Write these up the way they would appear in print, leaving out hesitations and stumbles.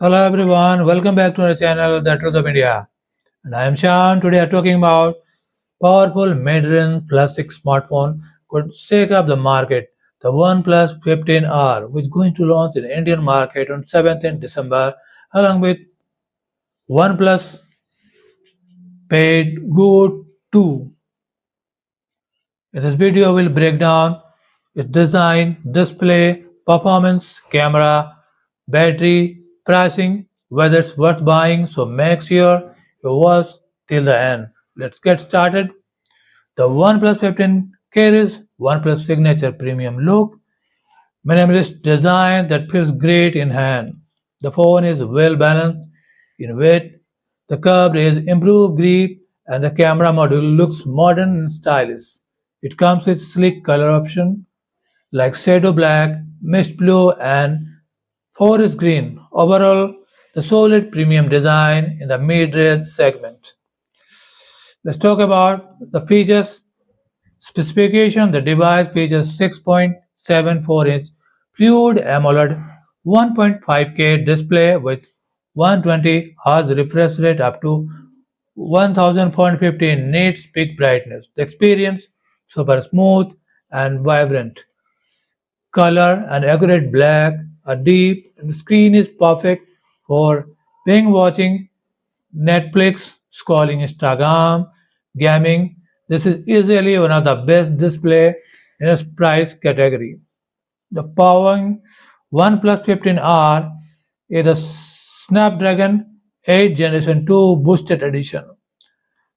Hello everyone, welcome back to our channel, The Truth of India. And I am Shan. Today we are talking about powerful mid-range plastic smartphone could shake up the market. The OnePlus 15R, which is going to launch in Indian market on 7th December, along with OnePlus Paid Go 2. In this video, we'll break down its design, display, performance, camera, battery, pricing, whether it's worth buying, so make sure you watch till the end. Let's get started. The OnePlus 15 carries OnePlus signature premium look, minimalist design that feels great in hand. The phone is well balanced in weight, the curved edge improved grip, and the camera module looks modern and stylish. It comes with sleek color option like shadow black, mist blue, and forest green. Overall, the solid premium design in the mid-range segment. Let's talk about the features. Specification: the device features 6.74-inch Fluid AMOLED 1.5K display with 120 Hz refresh rate up to 1050 nits peak brightness. The experience super smooth and vibrant. Color and accurate black, a deep screen is perfect for binge watching Netflix, scrolling Instagram, gaming. This is easily one of the best display in its price category. The powering OnePlus 15R is the Snapdragon 8 Generation 2 Boosted Edition.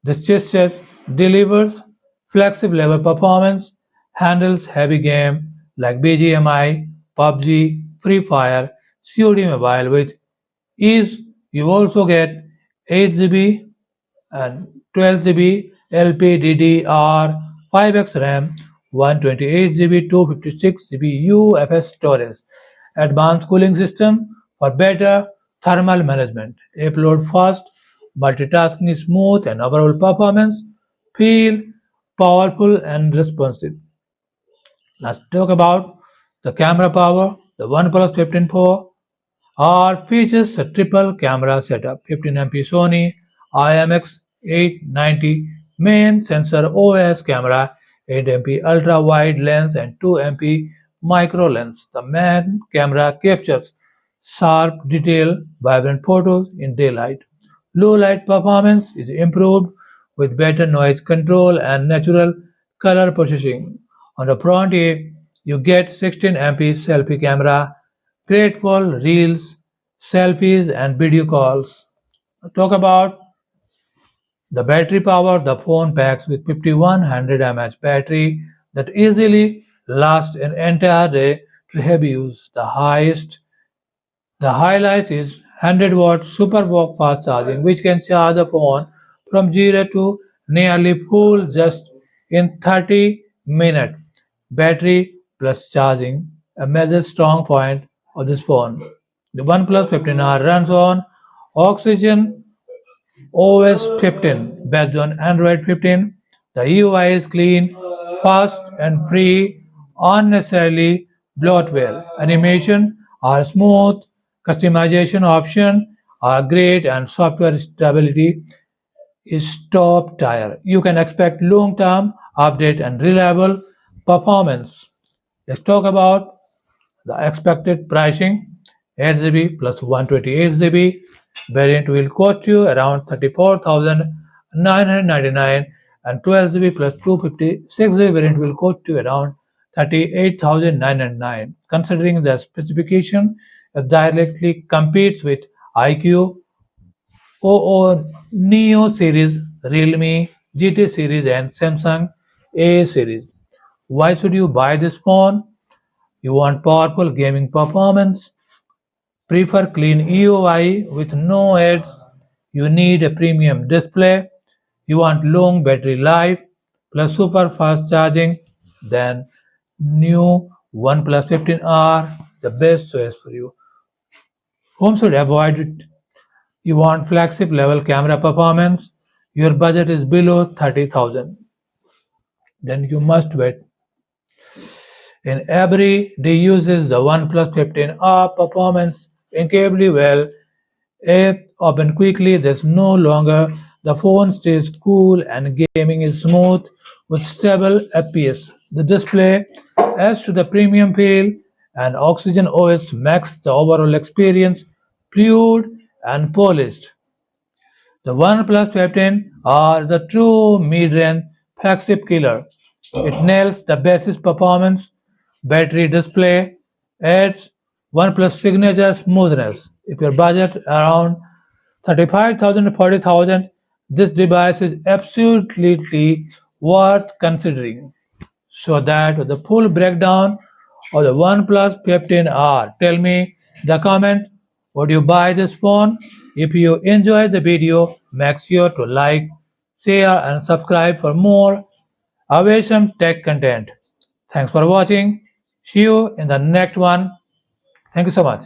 This chipset delivers flexible level performance, handles heavy games like BGMI, PUBG, Free Fire, COD Mobile with ease. You also get 8 GB and 12 GB LPDDR5X RAM, 128 GB 256 GB UFS storage, advanced cooling system for better thermal management, upload fast, multitasking smooth, and overall performance feel powerful and responsive. Let's talk about the camera power. The OnePlus 15 Pro R features a triple camera setup, 15MP Sony IMX890 main sensor OS camera, 8MP ultra wide lens, and 2MP micro lens. The main camera captures sharp detail, vibrant photos in daylight. Low light performance is improved with better noise control and natural color processing. On the front end, you get 16MP selfie camera, great for reels, selfies, and video calls. Talk about the battery power. The phone packs with 5100 mAh battery that easily lasts an entire day to heavy use. The highlight is 100-watt super fast charging, which can charge the phone from 0 to nearly full just in 30 minutes. Battery plus charging, a major strong point of this phone. The OnePlus 15R runs on Oxygen OS 15 based on Android 15. The UI is clean, fast, and free unnecessarily bloatware. Animation are smooth, customization options are great, and software stability is top tier. You can expect long-term update and reliable performance. Let's talk about the expected pricing. 8 GB plus 128 GB variant will cost you around 34,999, and 12 GB plus 256 GB variant will cost you around 38,999. Considering the specification, it directly competes with iQOO, Neo series, Realme GT series, and Samsung A series. Why should you buy this phone? You want powerful gaming performance, prefer clean UI with no ads, you need a premium display, you want long battery life plus super fast charging, then new OnePlus 15R the best choice for you. Whom should avoid it? You want flagship level camera performance, your budget is below 30,000, then you must wait. In everyday uses, the OnePlus 15R performance incredibly well. App open quickly, there's no longer. The phone stays cool and gaming is smooth with stable FPS. The display adds to the premium feel and Oxygen OS makes the overall experience fluid and polished. The OnePlus 15 are the true mid-range flagship killer. It nails the basis performance, battery display, adds OnePlus signature smoothness. If your budget around 35,000 to 40,000, this device is absolutely worth considering. So that the full breakdown of the OnePlus 15R. Tell me the comment, would you buy this phone? If you enjoyed the video, make sure to like, share and subscribe for more awesome tech content. Thanks for watching. See you in the next one. Thank you so much.